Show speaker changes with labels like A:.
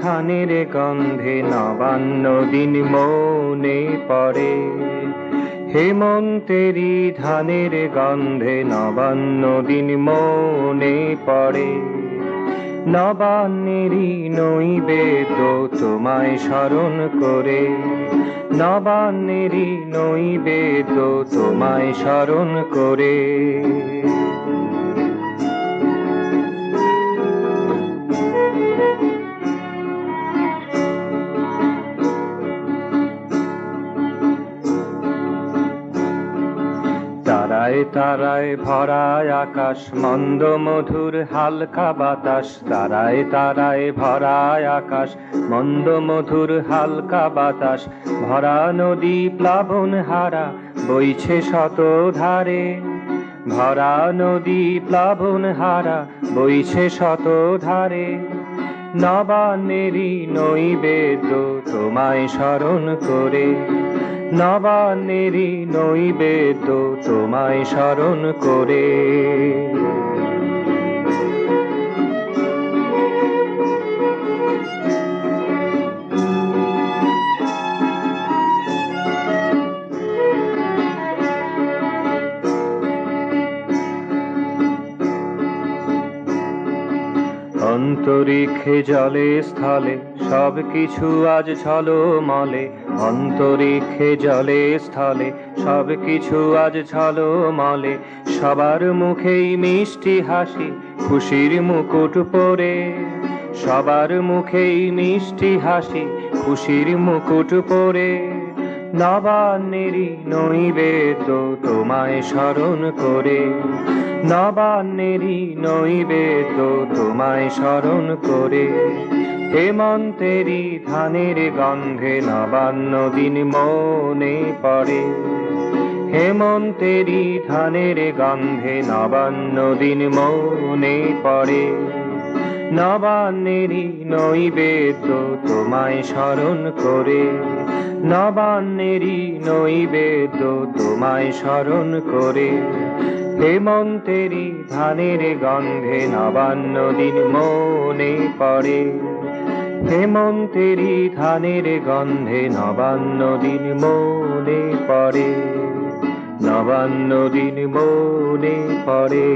A: ধানের গন্ধে নবান্ন দিন মনে পড়ে। হেমন্তেরি ধানের গন্ধে নবান্ন দিন মনে পড়ে। নবান্নেরই নৈবেদ্য তোমায় স্মরণ করে, নবান্নেরই নৈবেদ্য তোমায় স্মরণ করে। তারায় তারায় ভরায় আকাশ, মন্দ মধুর হালকা বাতাস। তারায় তারায় ভরায় আকাশ, মন্দ মধুর হালকা বাতাস। ভরা নদী প্লাবন হারা বইছে শত ধারে, ভরা নদী প্লাবন হারা বইছে শত ধারে। নবান্নেরই নৈবেদ্য তোমায় স্মরণ করে, নবান্নেরই নৈবেদ্য তোমায় স্মরণ করে। অন্তরিক্ষে জলে স্থলে সবকিছু আজ ঝলমলে, অন্তরিক্ষে জলে স্থলে সবকিছু আজ ঝলমলে। সবার মুখেই মিষ্টি হাসি, খুশির মুকুট পরে। সবার মুখেই মিষ্টি হাসি, খুশির মুকুট পরে। নবান্নেরই নৈবেদ্য তোমায় স্মরণ করে, নবান্নেরই নৈবেদ্য তোমায় স্মরণ করে। হেমন্তেরই ধানের গন্ধে নবান্ন দিন মনে পড়ে, হেমন্তেরই ধানের গন্ধে নবান্ন দিন মনে পড়ে। নবান্নেরই নৈবেদ্য তোমায় স্মরণ করে, নবান্নেরই নৈবেদ্য তোমায় স্মরণ করে। হেমন্তেরই ধানের গন্ধে নবান্ন দিন মনে পড়ে, হেমন্তেরই ধানের গন্ধে নবান্ন দিন মনে পড়ে, নবান্ন দিন মনে পড়ে।